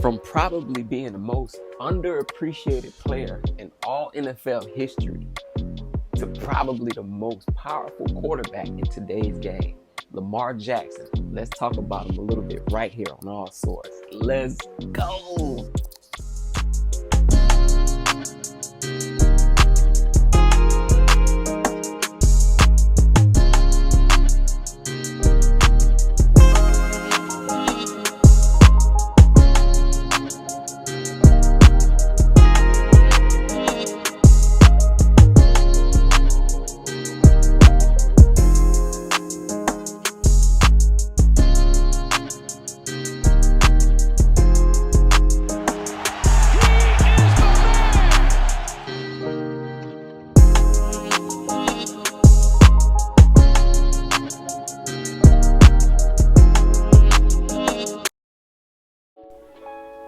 From probably being the most underappreciated player in all NFL history to probably the most powerful quarterback in today's game, Lamar Jackson. Let's talk about him a little bit right here on All Source. Let's go!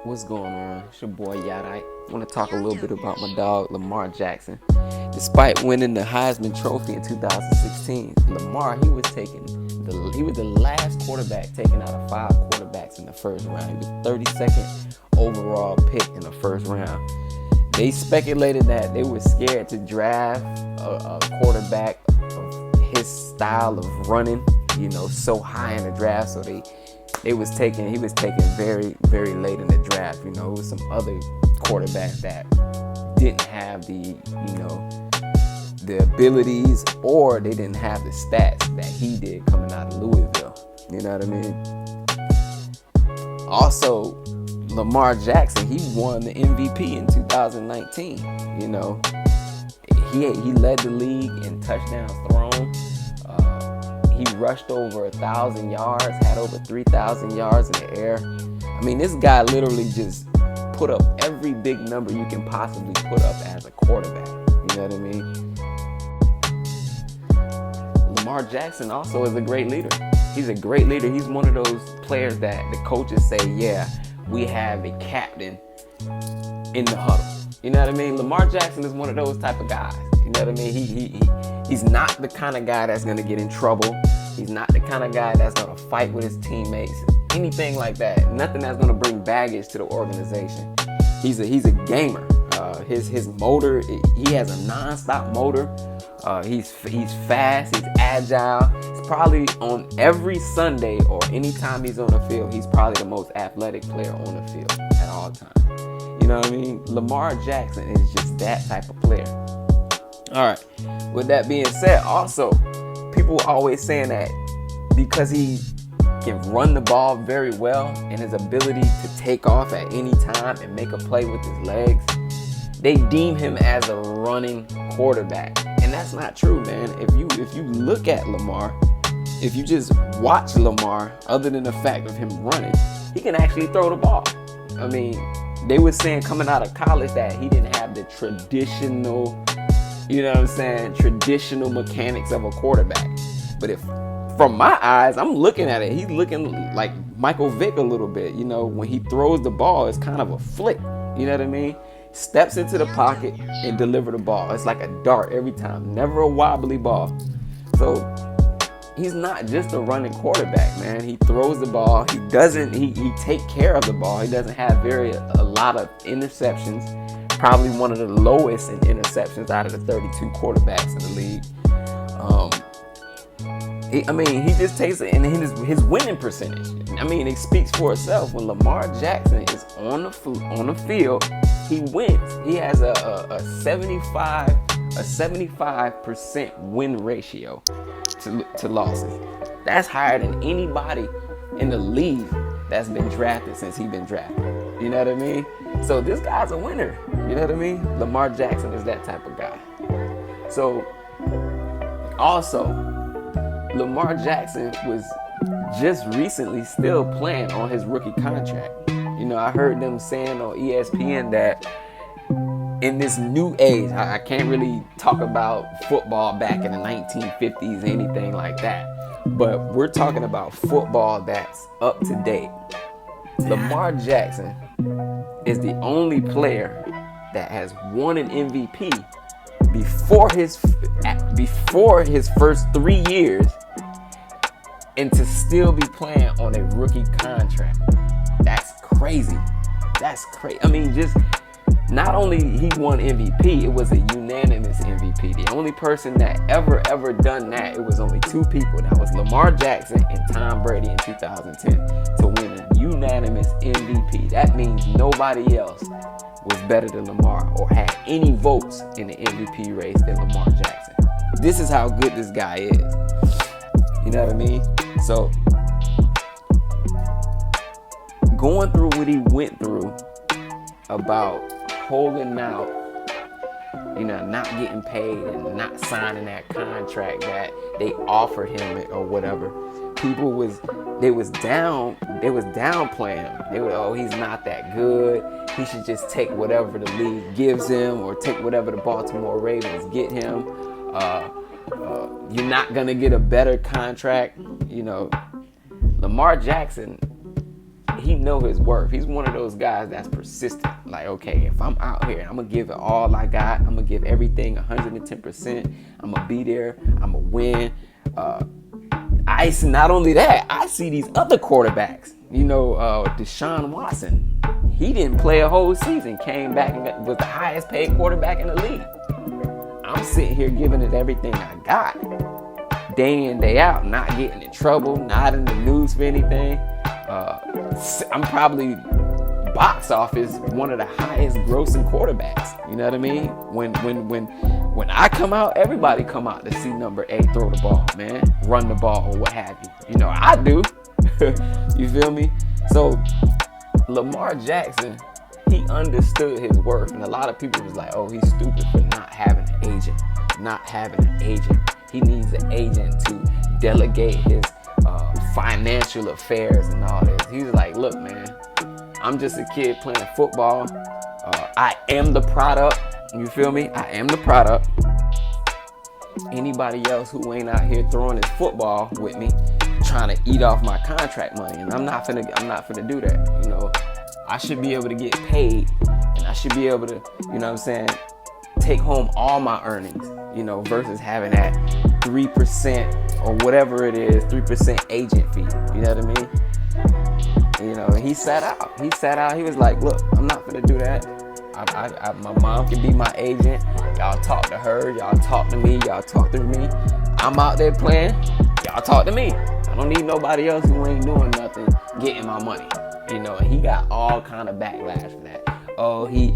What's going on? It's your boy Yadite. I want to talk a little bit about my dog Lamar Jackson. Despite winning the Heisman Trophy in 2016, Lamar he was the last quarterback taken out of 5 quarterbacks in the first round. He was 32nd overall pick in the first round. They speculated that they were scared to draft a quarterback of his style of running, so high in the draft. So he was taken very, very late in the draft. It was some other quarterbacks that didn't have the abilities, or they didn't have the stats that he did coming out of Louisville. You know what I mean? Also, Lamar Jackson, he won the MVP in 2019. He led the league in touchdowns thrown. He rushed over 1,000 yards, had over 3,000 yards in the air. I mean, this guy literally just put up every big number you can possibly put up as a quarterback. You know what I mean? Lamar Jackson also is a great leader. He's a great leader. He's one of those players that the coaches say, yeah, we have a captain in the huddle. You know what I mean? Lamar Jackson is one of those type of guys. You know what I mean? He's not the kind of guy that's going to get in trouble. He's not the kind of guy that's going to fight with his teammates. Anything like that. Nothing that's going to bring baggage to the organization. He's a gamer. His motor, he has a non-stop motor. He's fast. He's agile. He's probably on every Sunday or anytime he's on the field, he's probably the most athletic player on the field at all times. You know what I mean? Lamar Jackson is just that type of player. All right. With that being said, also, people always saying that because he can run the ball very well and his ability to take off at any time and make a play with his legs, they deem him as a running quarterback. And that's not true, man. If you look at Lamar, if you just watch Lamar, other than the fact of him running, he can actually throw the ball. I mean, they were saying coming out of college that he didn't have the traditional mechanics of a quarterback. But from my eyes, I'm looking at it, he's looking like Michael Vick a little bit. When he throws the ball, it's kind of a flick. You know what I mean? Steps into the pocket and deliver the ball. It's like a dart every time, never a wobbly ball. So he's not just a running quarterback, man. He throws the ball. He take care of the ball. He doesn't have a lot of interceptions. Probably one of the lowest in interceptions out of the 32 quarterbacks in the league. He just takes it, and his winning percentage. It speaks for itself. When Lamar Jackson is on the field, he wins. He has a 75% win ratio to losses. That's higher than anybody in the league that's been drafted since he's been drafted. You know what I mean? So this guy's a winner. You know what I mean? Lamar Jackson is that type of guy. So also, Lamar Jackson was just recently still playing on his rookie contract. I heard them saying on ESPN that in this new age, I can't really talk about football back in the 1950s, anything like that. But we're talking about football that's up to date. Lamar Jackson is the only player that has won an MVP before his first 3 years and to still be playing on a rookie contract. That's crazy. That's crazy. I mean, just not only he won MVP, it was a unanimous MVP. The only person that ever done that, it was only two people. That was Lamar Jackson and Tom Brady in 2010 to win a unanimous MVP. That means nobody else was better than Lamar or had any votes in the MVP race than Lamar Jackson. This is how good this guy is. You know what I mean? So, going through what he went through about holding out, not getting paid and not signing that contract that they offered him or whatever. People was downplaying him. They were, oh, he's not that good. He should just take whatever the league gives him or take whatever the Baltimore Ravens get him. You're not gonna get a better contract. Lamar Jackson, he know his worth. He's one of those guys that's persistent. Like, okay, if I'm out here, I'm gonna give it all I got. I'm gonna give everything 110%. I'm gonna be there. I'm gonna win. Not only that, I see these other quarterbacks. Deshaun Watson. He didn't play a whole season. Came back and was the highest paid quarterback in the league. I'm sitting here giving it everything I got. Day in, day out, not getting in trouble, not in the news for anything. I'm probably box office one of the highest grossing quarterbacks. You know what I mean? When I come out, everybody come out to see number 8 throw the ball, man, run the ball or what have you. I do. You feel me? So Lamar Jackson, he understood his worth, and a lot of people was like, oh, he's stupid for not having an agent. He needs an agent to delegate his financial affairs and all this. He's like, look, man, I'm just a kid playing football. I am the product. You feel me? I am the product. Anybody else who ain't out here throwing his football with me, trying to eat off my contract money, and I'm not finna do that. I should be able to get paid, and I should be able to, take home all my earnings, versus having that 3% or whatever it is, 3% agent fee. You know what I mean? And he sat out. He was like, look, I'm not gonna do that. My mom can be my agent. Y'all talk to her. Y'all talk to me. Y'all talk to me. I'm out there playing. Y'all talk to me. I don't need nobody else who ain't doing nothing getting my money. And he got all kind of backlash for that. Oh, he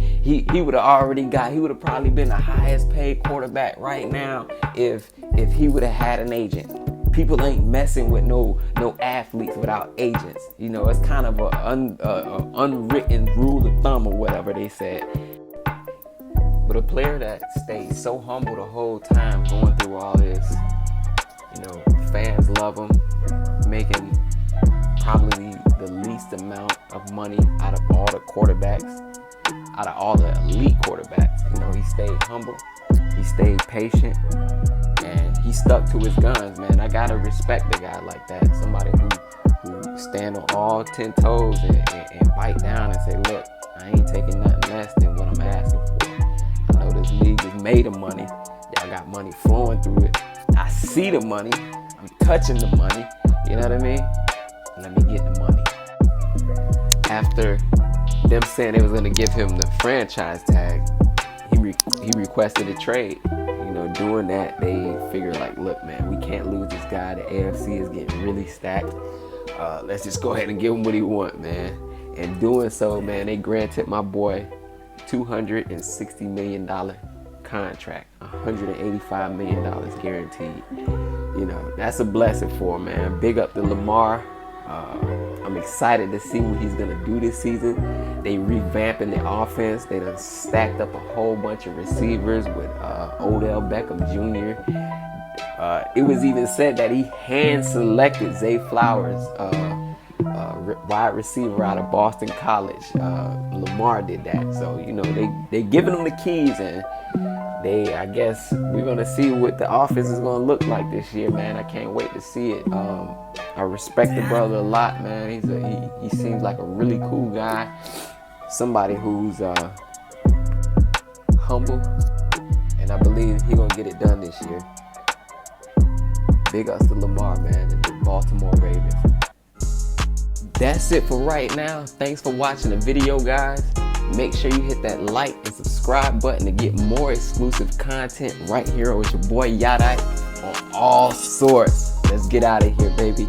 would have probably been the highest paid quarterback right now if he would have had an agent. People ain't messing with no athletes without agents. It's kind of an unwritten rule of thumb or whatever they said. But a player that stayed so humble the whole time going through all this, fans love him, making probably the least amount of money out of all the quarterbacks, out of all the elite quarterbacks. He stayed humble, he stayed patient, and he stuck to his guns, man. I gotta respect a guy like that. Somebody who stand on all 10 toes and bite down and say, look, I ain't taking nothing less than what I'm asking for. I know this league is made of money. Y'all got money flowing through it. I see the money. I'm touching the money. You know what I mean? Let me get the money. After them saying they was gonna give him the franchise tag, he requested a trade. Doing that, they figured like, look, man, we can't lose this guy. The AFC is getting really stacked. Let's just go ahead and give him what he wants, man. And doing so, man, they granted my boy $260 million contract, $185 million guaranteed. That's a blessing for him, man. Big up to Lamar. I'm excited to see what he's gonna do this season. They revamping the offense. They done stacked up a whole bunch of receivers with Odell Beckham Jr. It was even said that he hand-selected Zay Flowers, wide receiver out of Boston College. Lamar did that. So, they giving him the keys, and I guess we're going to see what the offense is going to look like this year, man. I can't wait to see it. I respect the brother a lot, man. He seems like a really cool guy. Somebody who's humble, and I believe he's going to get it done this year. Big ups to Lamar, man, and the Baltimore Ravens. That's it for right now. Thanks for watching the video, guys. Make sure you hit that like and subscribe button to get more exclusive content right here with your boy Yadite on all sorts. Let's get out of here, baby.